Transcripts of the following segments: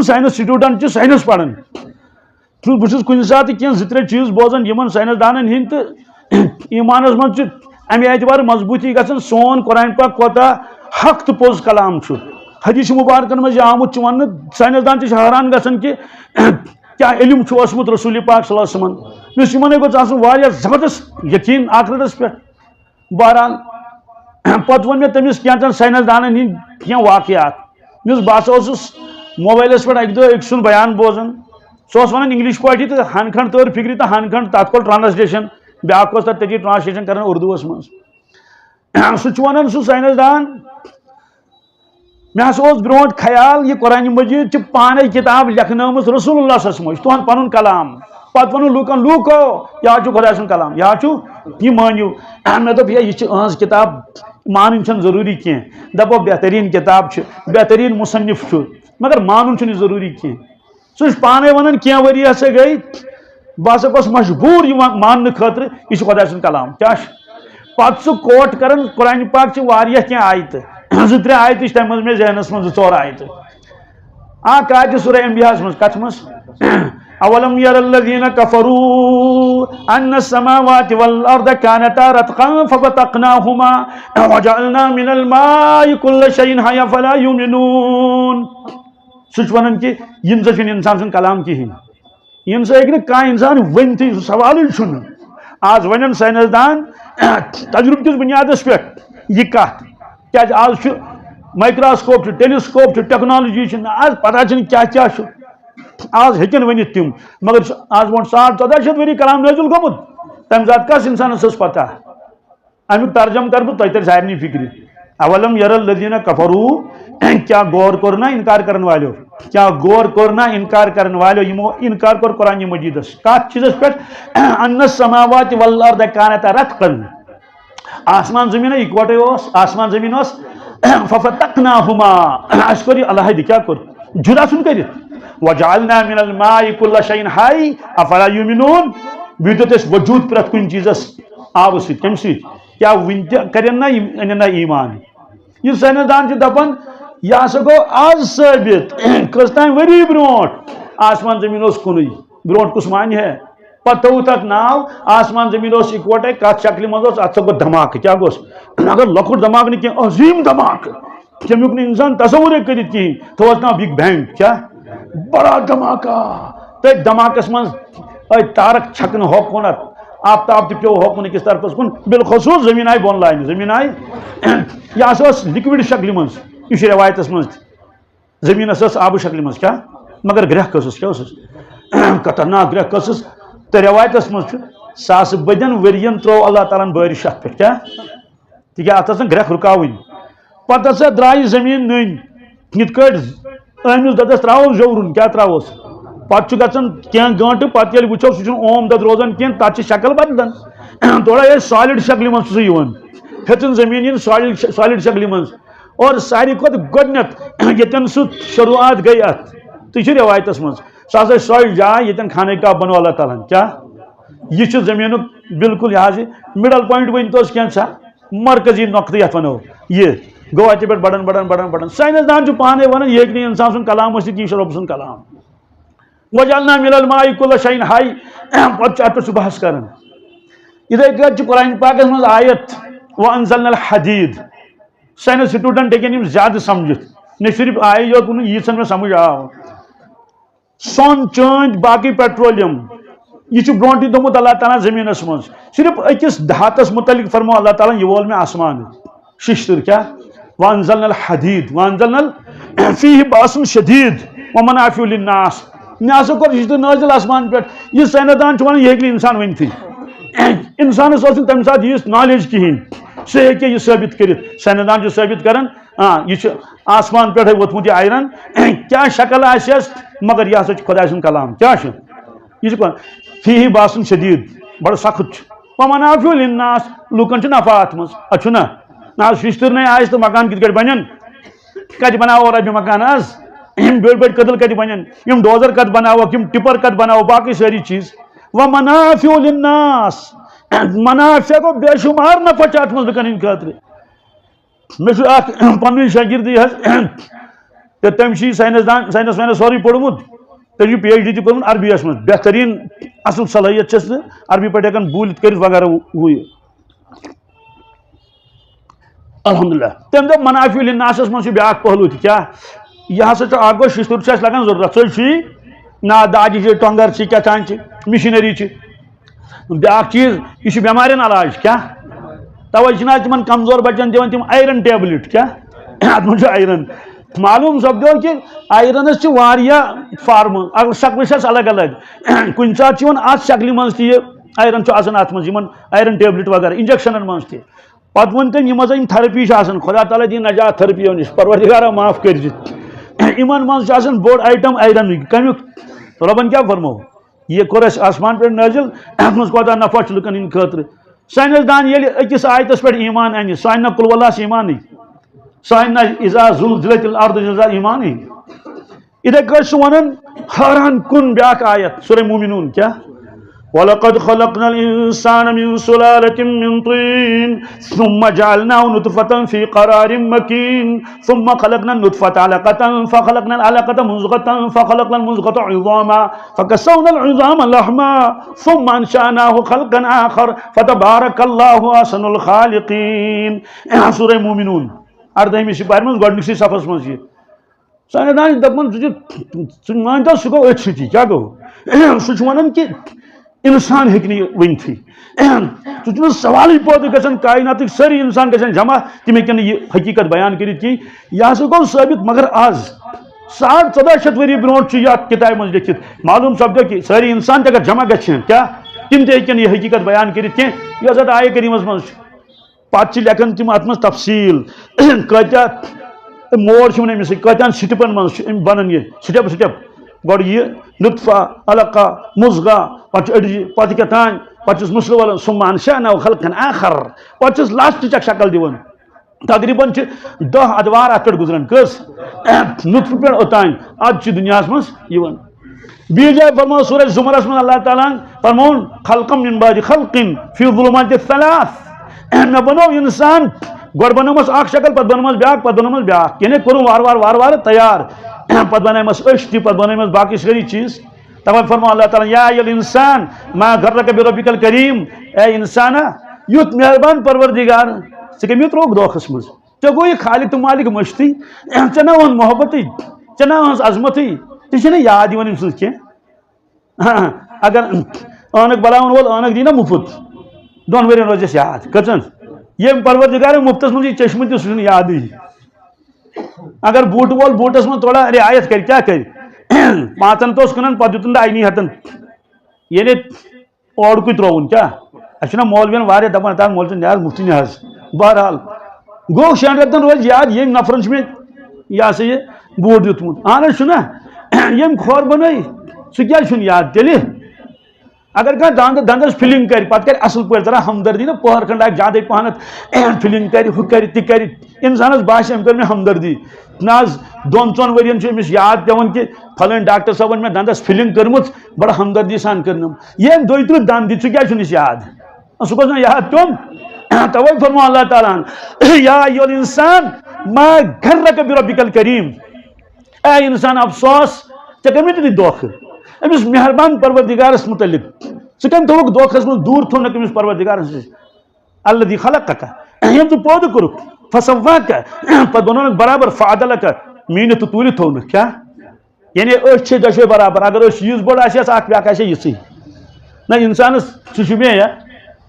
science student science پڑھان بہت کن سات کی زٕ ترٛےٚ چیز بوزان یمن سائنسدانن ہند تو ایمانس مز امہ اعتبار مضبوطی گژھان سون قرآن پاک کوتاہ حق تو پوز کلام حدیث مبارکن مز آمت ون سائنسدان حیران گژھان کہ کیا علم اوسمت رسول پاک صلی اللہ علیہ وسلم اس یمن گوٚژھ آسُن واریاہ زبردست یقین آخرتس پہ بہرحال پتہ ون مےٚ تٔمِس کینٛژن سائنسدانن ہٕنٛدۍ کینٛہہ واقعات بہٕ اوسُس موبائلس پہ اکہ دۄہ أکۍ سُنٛد بیان بوزان سُہ اوس ونان انگلش پٲٹھی تو ہن کھنڈ تور فکری تو ہن کھنڈ تک کول ٹرانسلیشن بیاکھ اوس تتھ تٔتی ٹرانسلیشن کران اردوس مز سُہ ونان سُہ سائنسدان مےٚ ہسا اوس برونٛٹھ خیال یہ قرآن مجید چھ پانے کتاب لیکھنٲمٕژ رسول اللہ صلی اللہ علیہ وسلم تہنٛد پنُن کلام پتہٕ ووٚنُن لوٗکن لوٗکو یہِ چھُ خۄداے سُنٛد کلام یہِ مٲنِو مےٚ دوٚپ ہے یہِ چھِ أہٕنٛز کتاب مانٕنۍ چھنہٕ ضروٗری کینٛہہ دپو بہتریٖن کتاب چھِ بہتریٖن مصنف چھُ مگر مانُن چھُنہٕ یہِ ضروٗری کینٛہہ سُہ چھُ پانے ونان کینٛہہ ؤری ہسا گٔے بہٕ ہسا گوٚژھ مجبوٗر یہِ ماننہٕ خٲطرٕ یہِ چھُ خۄداے سُنٛد کلام کیٛاہ چھُ پتہٕ سُہ کوٹ کران قرآن پاک چھِ واریاہ کینٛہہ آیتہٕ زٕ ترٛےٚ آیتہٕ چھِ تمہِ منٛز مےٚ ذہنس منٛز زٕ ژور آیتہٕ اکھ آیت چھِ سورہ انبیاہس منٛز کتھ منٛز اولم ير الذين كفروا ان السماوات والارض كانتا رتقا ففتقناهما وجعلنا من الماء كل شيء حي فلا يؤمنون سُہ ونان کہ یم سا چھُنہٕ انسان سُنٛد کلام کہیٖنۍ یم سا ہیٚکہِ نہٕ کانٛہہ انسان ؤنتھٕے سُہ سوالٕے چھُنہٕ آز ونن سائنسدان تجربہٕ کِس بنیادس پٮ۪ٹھ یہِ کتھ کیٛازِ آز چھُ مائکروسکوپ چھُ ٹیلیسکوپ چھُ ٹیکنالوجی چھِ آز پتہ چھنہٕ کیٛاہ کیٛاہ چھُ آز ہیٚکن ؤنِتھ تِم مگر آز برونٛٹھ 1400 ؤری کلام نٲزِل گوٚمُت تمہِ ساتہٕ کس انسانس ٲس پتہ امیُک ترجمہٕ کرٕ بہٕ تۄہہِ ترِ سارنٕے فکرِ اولم یر الذین کفروا کیا غور کوٚر نا انکار کرن والیو کیا غور کوٚر نا انکار کرن والیو یمو انکار کوٚر قرآن مجیدس کتھ چیزس پٮ۪ٹھ ان السماوات والارض کانتا رتقا آسمان زمین اکوٹے اوس آسمان زمین اوس ففتقناہما اس کوٚر یہِ علیحدٕ کیٛاہ کوٚر جدا ژھُن کٔرِتھ وجعلنا من الماء كل شيء حي افلا يؤمنون بیٚیہِ دیُت اَسہِ وجوٗد پرٛٮ۪تھ کُنہِ چیٖزس آبہٕ سۭتۍ کمہِ سۭتۍ کیٛاہ وُنہِ تہِ کرن نا یِم أنن نا ایمان یہِ سائنسدان چھُ دپان یہِ ہسا گوٚو آز ثٲبت کٔژتام ؤری برونٛٹھ آسمان زمیٖن اوس کُنُے برونٛٹھ کُس مانہِ ہے پتہٕ تھوٚوُکھ تتھ ناو آسمان زمیٖن اوس اکوٹے کتھ شکلہِ منٛز اوس اتھ سا گوٚو دھماکہٕ کیٛاہ گوٚس اگر لۄکُٹ دھماکہٕ نہٕ کینٛہہ عظیٖم دھماکہٕ تمیُک نہٕ انسان تصورے کٔرِتھ کِہیٖنۍ تھوٚوُس ناو بِگ بینگ کیٛاہ بڑا دھماکہ تٔتھۍ دھماکس منٛز أتھۍ تارک چھکنہٕ ہوکُنتھ آفتاب تہِ پیوٚو ہوکُن أکِس طرفس کُن بالخصوٗص زمیٖن آیہِ بۄن لاینہٕ زمیٖن آیہِ یہِ ہسا ٲس لِکوِڈ شکلہِ منٛز یہِ چھُ رٮ۪وایتس منٛز تہِ زمیٖنس ٲس آبہٕ شکلہِ منٛز کیٛاہ مگر گرٛٮ۪کھ ٲسٕس کیٛاہ ٲسٕس خطرناک گرٛٮ۪کھ ٲسٕس تہٕ رٮ۪وایتس منٛز چھُ ساسہٕ بٔدٮ۪ن ؤرین ترٛوو اللہ تعالیٰ ہن بٲرِش اتھ پٮ۪ٹھ کیٛاہ تِکیٛازِ اتھ ٲس نہٕ گرٛٮ۪کھ رُکاوٕنۍ پتہٕ ہسا درٛایہِ زمیٖن نٔنۍ یِتھ کٲٹھۍ أمِس دۄدس تراوو زیوٗرُن کیٛاہ تراووس پتہٕ چھُ گژھان کینٛہہ گٲنٹہٕ پتہٕ ییٚلہِ وٕچھو سُہ چھُنہٕ اوم دۄد روزان کینٛہہ تتھ چھِ شکل بدلان تھوڑا ییٚلہِ سالِڈ شکلہِ منٛز چھُ سُہ یِوان ہیٚژٕن زمیٖن یِن سالِڈ شکلہِ منٛز اور ساروی کھۄتہٕ گۄڈٕنیتھ ییٚتٮ۪ن سُہ شروعات گٔے اتھ تہِ چھُ رٮ۪وایتس منٛز سۄ ہسا چھِ سۄے جاے ییٚتٮ۪ن خانہ کعبہ بنوو اللہ تعالیٰ ہن کیٛاہ یہ زمینک بالکل یہ مڈل پوائنٹ ونتوس کینسا مرکزی نقطہ یتھ ونو یہ گو اتہ پہ بڑھن بڑھن بڑھن بڑھن سائنسدان پانے ونان یہ نہیں انسان سن کلام ورثت یہ رب سن کلام وجعلنا من الماء كل شيء حي پتہ ات پہ بحث کران ادھے گچ قرآن پاک من آیت وانزلنا الحديد سائنس سٹوڈنٹ ہیکن زیادہ سمجھت نہ صرف آئے یوت یہ میں سمجھ آو سون چاند باقی پیٹرولیم یہ برونٹی دومت اللہ تعالیٰ زمینس من صرف اکس دھاتس متعلق فرمو اللہ تعالیٰ یہ وول میں آسمان ششتر کیا وانزلنا الحديد وانزلنا فيه باس شدید ومنافع للناس ناسا کور ششتر نازل آسمان پہ یہ سائنسدان ونان یہ ہیکہ انسان ونتھی انسانس تمہ سات یہ نالیج کہین سہ ہیکہ یہ ثابت کرت سائنسدان ثابت کران یہ آسمان پہ ووتمت یہ آئرن کیا شکل آس مگر یہ ہسا خدا سن کلام کیا یہ فیہ باس شدید بڑا سخت ومنافع للناس لوکن نفع ات مز اچھنا نا ششتر نئی آس تو مکان کت بنن کت بناو ربہ مکان آز بڑ بڑ قدل کت بنن یم ڈوزر کت بناو یم ٹپر کت بناو باقی ساری چیز ومنافع للناس منافع کو بے شمار نفع ات مز لکن ہند خاطر مے پن شاگردی تو تم سائنس وائنس سوری پوڑمت تم PhD تہ کورمت عربی یس من بہترین اصل صلاحیت چھس عربی پہ ہیکان بولت کرت وغیرہ ہوئی الحمدللہ تم دپ منافع للناس من بیاا پہلو تہ کیا یہ ہسا اکھ گو ششتر لگان ضرورت ثی نا داجہ ٹونگر کیاتان مشینری بیاا چیز یہ بیمارین علاج کیا توے چھ تم کمزور بچن دان تم آئرن ٹیبلٹ کیا ات من آئرن معلوم سپدو کہ آئرنس فارم شکل چھس الگ الگ کن سات ات شکل من تہ آئرن ات من آئرن ٹیبلٹ وغیرہ انجیکشن من تہ پتہ ون تم یہ تھرپی خدا تعالیٰ دی نجات تھرپیو نش پروردگارا معاف کر ان من بوڑ آئٹم آئرن کمیک ربن کیا فرمو یہ کور اس آسمان پہ نازل ات من کوتاہ نفع لکن ہند خاطر سائنسدان یل اکس آیتس پہ ایمان ان سہ نا قل واللہ ایمان سہ نا اذا زلزلت الارض زلزال ایمان اتھے کٹ ونان حیران کن بیاکھ آیت سورہ مومنون کیا وَلَقَدْ خَلَقْنَا الْإِنسَانَ مِنْ سُلَالَةٍ مِنْ طِينٍ ثُمَّ جَعَلْنَاهُ نُطْفَةً فِي قَرَارٍ مَكِينٍ ثُمَّ خَلَقْنَا النُّطْفَةَ عَلَقَةً فَخَلَقْنَا الْعَلَقَةَ مُضْغَةً فَخَلَقْنَا الْمُضْغَةَ عِظَامًا فَكَسَوْنَا الْعِظَامَ لَحْمًا ثُمَّ أَنشَأْنَاهُ خَلْقًا آخَرَ فَتَبَارَكَ اللَّهُ أَحْسَنُ الْخَالِقِينَ سورہ مومنون 18ویں سپارہ من گۄڈنِکسٕے صفحس من یہ سائنسدان دپان ژٕ مانتو سُہ گوٚو أتھۍ سۭتی کیٛاہ گوٚو سُہ چھُ وَنان کہ انسان ہیٚکہِ نہٕ یہِ ؤنتھٕے سُہ چھُنہٕ سوالٕے پٲدٕ گژھان کائناتٕکۍ سٲری انسان گژھن جمع تِم ہیٚکن نہٕ یہِ حقیٖقت بیان کٔرِتھ کینٛہہ یہِ ہسا گوٚو ثٲبت مگر آز 1400 ؤری برونٛٹھ چھُ یتھ کتابہِ منٛز لیکھِتھ معلوم سپدو کہ سٲری انسان تہِ اگر جمع گژھن کیٛاہ تِم تہِ ہیٚکن یہِ حقیٖقت بیان کٔرِتھ کینٛہہ یۄس اتھ آیہِ کریٖمس منٛز چھِ پتہٕ چھِ لیکھان تِم اتھ منٛز تفصیٖل کۭتیاہ موڑ چھِ یِمن أمِس کۭتیاہن سٹیپن منٛز چھُ أمۍ بنان یہِ سٹیپ سٹیپ گۄڈٕ یہِ نطفہ علقہ مضغہ پتہٕ أڈجہِ پتہٕ کیٛاہ تانۍ پتہٕ چھُس مُسلہٕ والان ثم أنشأناه خلقا آخر پتہٕ چھُس لاسٹٕچ اکھ شکل دِوان تقریباً چھِ 10 ادوار اتھ پٮ۪ٹھ گُزران کٔژ نطفہٕ پٮ۪ٹھ اوٚتانۍ ادٕ چھِ دُنیاہس منٛز یِوان بیٚیہِ جایہِ فرماو سورہ زمرس منٛز اللہ تعالیٰ ہن فرماوُن خلقم من بعد خلقٍ فی ظلمات الثلاث مےٚ بنوو انسان گۄڈٕ بنٲومس اکھ شکل پتہٕ بنٲومس بیاکھ پتہٕ بنٲومس بیاکھ یعنی کوٚرُم وارٕ وارٕ تیار پتہٕ بنٲیمس أچھ تہِ پتہٕ بنٲیمس باقٕے سٲری چیٖز توے فرماو اللہ تعالیٰ یا ایُل انسان ما غرک بربک الکریم اے انسانا یُتھ مہربان پروردگار ژےٚ کٔمۍ ترٛووُکھ دھوکھس منٛز ژےٚ گوٚو یہِ خالق تہٕ مالک مٔشتٕے ژےٚ نہ اوٚن محبتٕے ژےٚ نہ ٲس عظمتٕے ژےٚ چھےٚ نہٕ یاد یِوان أمۍ سٕنٛز کینٛہہ اگر عٲنک بناون وول عٲنک دی نا مُفت 2 ؤرین روزٮ۪س یاد کٔژن ییٚمۍ پروردگار مُفتس منٛز یہِ چشمہٕ تہِ سُہ چھُنہٕ یادٕے اگر بوٗٹہٕ وول بوٗٹس منٛز تھوڑا رعایت کرِ کیٛاہ کرِ 5 اوس کٕنان پتہٕ دیُتُن 1.5 یعنی اورکُے ترٛووُن کیٛاہ اَسہِ چھُنہ مولوین واریاہ دپان تاکھ مول صٲب نہِ حظ مُفتٕے نہِ حظ بہرحال گوٚو 6 رٮ۪تن روزِ یاد ییٚمۍ نفرن چھُ مےٚ یہِ ہسا یہِ بوٗٹ دیُتمُت اہن حظ چھُنہ ییٚمۍ کھۄر بنٲے سُہ کیٛازِ چھُنہٕ یاد تیٚلہِ اگر کانٛہہ دندس فِلنگ کرِ پتہٕ کرِ اصل پٲٹھۍ ذرا ہمدردی نا پٔہر کھنڈ آسہِ زیادے پہنتھ فِلنگ کرِ ہُہ کرِ تہِ کرِ انسانس باسہِ أمۍ کٔر مےٚ ہمدردی نہ حظ 2-4 ؤرین چھُ أمِس یاد پیوان کہ فلٲنۍ ڈاکٹر صٲبن مےٚ دندس فِلنگ کٔرمٕژ بڑٕ ہمدردی سان کٔرنم ییٚمۍ 32 دند دِتۍ سُہ کیٛازِ چھُنہٕ یاد سُہ گوٚژھ نہ یاد پیوٚن توے فرماو اللہ تعالیٰ ہن یا ایُل انسان ما غرک بربک الکریم اے انسان افسوس ژےٚ کٔمۍ دِتُے دھوکہٕ أمِس مہربان پروردگارس متعلق ژٕ کٔمۍ تھوٚوُکھ دھوکھس منٛز دوٗر تھوٚونکھ أمِس پروردگارس نِش الذی خلقک ییٚمۍ ژٕ پٲدٕ کوٚرُکھ فسواک پتہٕ بنوونکھ برابر فعدلک میٖنِتھ تہٕ توٗلِتھ تھوٚونکھ کیٛاہ یعنی أچھ چھِ دۄشوے برابر اگر أچھ یِژھ بٔڑ آسٮ۪س اکھ بیاکھ آسہِ یِژٕے نہ انسانس سُہ چھُ مےٚ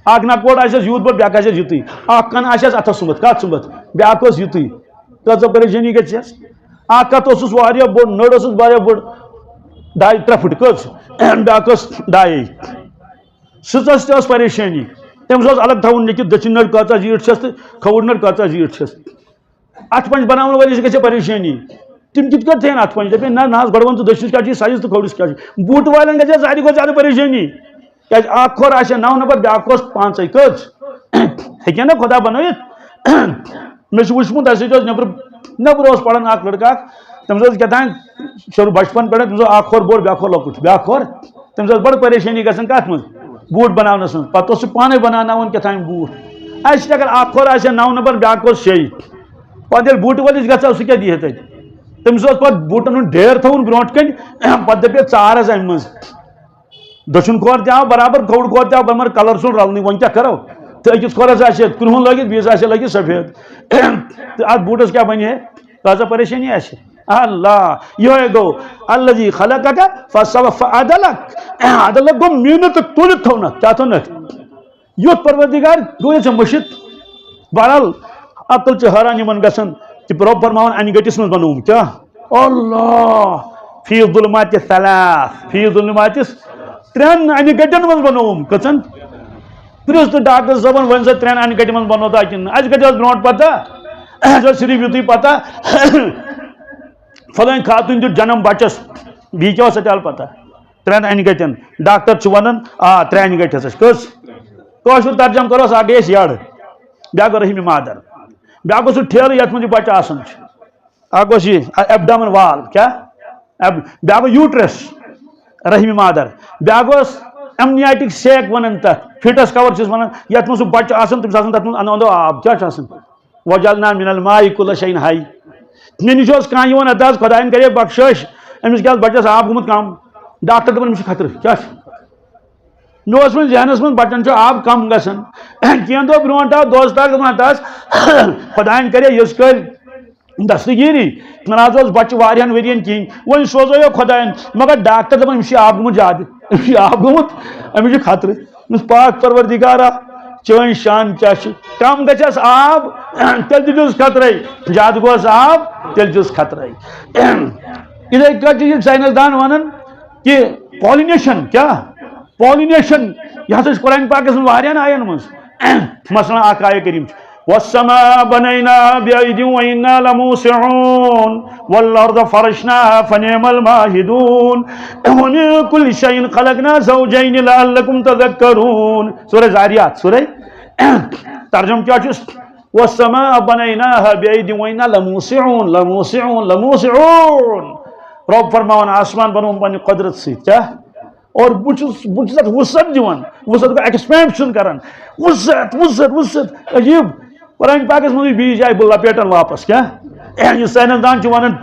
اکھ نکوڑ آسٮ۪س یوٗت بوٚڑ بیاکھ آسٮ۪س یُتُے اکھ کن آسٮ۪س اتھس سُمبتھ کتھ سُمبتھ بیاکھ اوس یُتُے کۭژاہ پریشٲنی گژھٮ۪س اکھ کتھ اوسُس واریاہ بوٚڑ نٔر ٲسٕس واریاہ بٔڑ 2-3 فُٹ کٔژ بیاکھ ٲس 2.5 سٕژس تہِ ٲس پریشٲنی تٔمِس اوس الگ تھاوُن لیکھِتھ دٔچھِنۍ نٔر کۭژاہ زیٖٹھ چھس تہٕ کھووُر نٔر کۭژاہ زیٖٹھ چھس اتھٕ پنج بناون وٲلِس گژھِ پریشٲنی تِم کِتھ کٔنۍ تھٲیِن اتھٕ پنج دپن نہ حظ گۄڈٕ ون ژٕ دٔچھنِس کیٛاہ چھُے سایز تہٕ کھوورِس کیٛاہ چھُ بوٗٹہٕ والٮ۪ن گژھِ ساروی کھۄتہٕ زیادٕ پریشٲنی کیٛازِ اکھ کھۄر آسہِ 9 نفر بیاکھ اوس 5 کٔژ ہیٚکہِ نہ خۄدا بنٲیِتھ مےٚ چھُ وٕچھمُت اَسہِ سۭتۍ اوس نٮ۪برٕ اوس پران اکھ لڑکہٕ اکھ تٔمِس اوس کیٛاہ تام شروع بچپن پٮ۪ٹھ تٔمِس اوس اکھ کھۄر بوٚڑ بیاکھ کھۄر لۄکُٹ بیاکھ کھۄر تٔمِس ٲس بڑٕ پریشٲنی گژھان کتھ منٛز بوٗٹ بناونس منٛز پتہٕ اوس سُہ پانے بناوناوان کیٛاہ تام بوٗٹ اَسہِ چھِ اگر اکھ کھۄر آسہِ 9 نفر بیاکھ اوس 6 پتہٕ ییٚلہِ بوٗٹ وٲلِس گژھِ سُہ چھُ کیٛاہ دِیہِ ہتھ سُہ چھُ پانے بناوناوان تمس پہ بوٹن ڈیر تھون برونٹ کن پہ دپے ژار حظ امہ مز دچھن کھور تہ برابر کھوڑ کھور تہ برابر کلر سن رلنی ون کیا کرو تو أکس کھورس آسہِ کرٛہُن لٲگِتھ بیٚیِس آسہِ لٲگِتھ سفید تو اتھ بوٹس کیا بنہِ ہے کۭژاہ پریشٲنی آسہِ اللہ یہ گو الذی خلقک فعدلک عدلک گو میونت تُلِتھ تھونک کیا تھونک یُتھ پروردگار گوٚو ژےٚ مٔشِتھ بہرحال عقل چھ حٲران یمن گژھان کہ رۄب فرماوان انہِ گٔٹِس منٛز بنووُم کیا اللہ فی ظلمات ثلاث فی ظلمات ترٛٮ۪ن انہِ گٔٹٮ۪ن منٛز بنووُم کٔژن پرٛژھ تہٕ ڈاکٹر صٲبن ؤنۍ سا ترٛٮ۪ن انہِ گٔٹہِ منٛز بنو تا کِنہٕ اَسہِ گٔٹہِ ٲس برونٛٹھ پتہ اَسہِ ٲس صرف یُتُے پتہ فلٲنۍ خاتوٗن دیُت جنم بچس بیٚیہِ کیٛاہ اوس اَتہِ الپتہ ترٛٮ۪ن انہِ گٔٹٮ۪ن ڈاکٹر چھُ ونان آ ترٛےٚ انہِ گٔٹۍ ہسا کٔژ کٲشُر ترجم کروس اکھ گٔے اَسہِ یڑ بیٛاکھ گوٚو رحمِ مادر بیٛاکھ گوٚو سُہ ٹھیلہٕ یتھ منٛز یہِ بچہ آسان چھُ اکھ اوس یہِ ایبڈامن وال کیٛاہ بیٛاکھ گوٚو یوٗٹرس رحمِ مادر بیٛاکھ اوس امنیاٹک سیک ونان تتھ فٹس کور چھِس ونان یتھ منٛز سُہ بچہ آسان تٔمِس آسان تتھ منٛز انٛدو انٛدو آب کیٛاہ چھُ آسان وجعلنا من الماء كل شيء حي مےٚ نِش اوس کانٛہہ یِوان اَدٕ حظ خۄدایَن کرے بخشٲیِش أمِس کیٛاہ بچس آب گوٚمُت کم ڈاکٹر دپان أمِس چھُ خطرٕ کیٛاہ چھُ مےٚ اوس وۄنۍ ذہنس منٛز بچن چھُ آب کم گژھان کینٛہہ دۄہ برونٛٹھ آو دوست اکھ دپان اَدٕ حظ خۄدایَن کرے یِژ کٲلۍ دستگیری نہ حظ اوس بچہ واریاہن ؤرین کِہیٖنۍ وۄنۍ سوزو خۄدایَن مگر ڈاکٹر دپان أمِس چھُ آب گوٚمُت زیادٕ أمِس چھُ آب گوٚمُت أمِس چھُ خطرٕ أمِس پاک پروردگارا چٲنۍ شان کیٛاہ چھِ کم گژھٮ۪س آب تیٚلہِ تہِ چھُس خطرے زیادٕ گوٚوس آب تیٚلہِ چھُس خطرے یِتھٕے کٲٹھۍ چھِ یہِ ساینسدان ونان کہ پالِنیشن کیٛاہ پالِنیشن یہِ ہسا چھُ قرآن پاکس منٛز واریاہن آین منٛز مثلاً اکھ آیہِ کٔرِم چھِ والسماء بنيناها بأيد وإنا لموسعون والأرض فرشناها فنعم الماهدون ومن كل شيء خلقنا زوجين لعلكم تذكرون سورة زاريات سورة ترجمة کیا چھُس والسماء بنيناها بأيد وإنا لموسعون لموسعون لموسعون رب فرماوان آسمان بنوم پننہِ قدرت سۭتۍ کیٛاہ اور بہٕ چھُس اتھ وسعت دِوان وسعت گوٚو ایکسپینشن کران وسعت وسعت وسعت عجیب قرآن پاکس منٛز بیٚیہِ جایہِ بہٕ لپیٹن واپس کیٛاہ یہِ ساینسدان چھُ ونان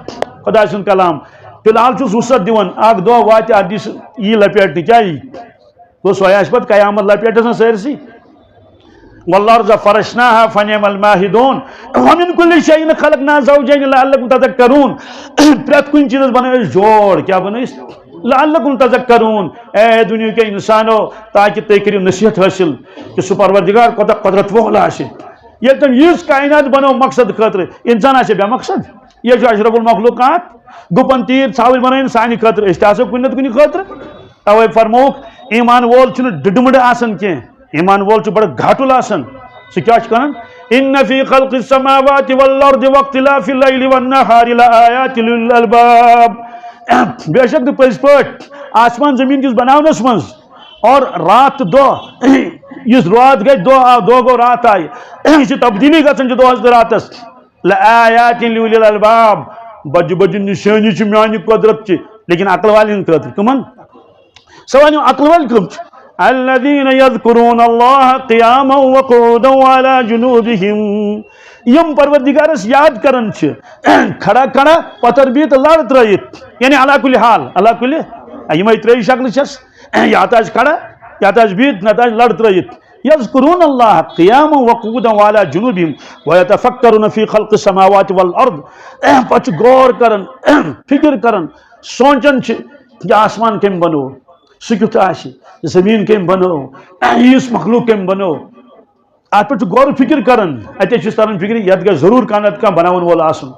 خۄداے سُنٛد کلام فی الحال چھُس وسعت دِوان اکھ دۄہ واتہِ اتھ دِس یی لپیٹنہٕ کیٛاہ یی گوٚو سۄے آسہِ پتہٕ قیامت لپیٹس سٲرسٕے والارض فرشناها فنعم الماهدون ومن كل شيء خلقنا زوجين لعلكم تذكرون پرٛٮ۪تھ کُنہِ چیٖزس بنٲے أسۍ جوڑ کیٛاہ بنٲے أسۍ لعلكم تذكرون اے دُنیا کے انسانو تاکہ تُہۍ کٔرِو نصیحت حٲصِل کہ سُہ پروردگار کوتاہ قدرت وول آسہِ ییٚلہِ تٔمۍ یِژھ کائنات بنٲو مقصد خٲطرٕ انسان آسہِ بے مقصد یہِ چھُ اشرف المخلوقات گُپن تیٖر ژھاوٕلۍ بنٲیِن سانہِ خٲطرٕ أسۍ تہِ آسو کُنہِ نتہٕ کُنہِ خٲطرٕ توے فرمووُکھ ایمان وول چھُنہٕ ڈٕڈمٕڈٕ آسان کینٛہہ ایمان وول چھُ بڑٕ گھاٹُل آسان سُہ کیٛاہ چھُ کران ان فی خلق السماوات والارض واختلاف الليل والنهار لآیات لأولي الألباب بے شک تہٕ پٔزۍ پٲٹھۍ آسمان زمین کِس بناونس منٛز اور رات تہٕ دۄہ یُس رات گژھِ دۄہ آو دۄہ گوٚو رات آیہِ یہِ چھِ تبدیٖلی گژھان چھِ دۄہس تہٕ راتس لآیات لأولي الألباب بجہِ بجہِ نِشٲنی چھِ میانہِ قدرت چہِ لیکن عقل والٮ۪ن خٲطرٕ کٕمن سۄ ونیو عقل وٲلۍ کٕم چھِ الذين يذكرون الله قياما وقعودا وعلى جنوبهم یم پروردگارس یاد کران چھِ کھڑا کھڑا پتر بِہِتھ لڑ ترٲیِتھ یعنی علا کُلہِ حال علا کُلہِ یِمے ترٛیٚیہِ شکلہٕ چھس یا تہٕ آسہِ کھڑا یا تہٕ آسہِ بِہِتھ نتہٕ آسہِ لڑ ترٲیِتھ يذكرون الله قياما وقعودا وعلى جنوبهم ويتفكرون في خلق السماوات والارض پتہٕ چھِ غور کران فکر کران سونچان چھِ کہ آسمان کٔمۍ بنوو سُہ کیُتھ آسہِ زمیٖن کٔمۍ بنٲو یُس مخلوق کٔمۍ بنٲو اتھ پٮ۪ٹھ چھُ غور فکر کران اتے چھُس تران فکر یتھ گژھِ ضروٗر کانٛہہ نتہٕ کانٛہہ بناون وول آسُن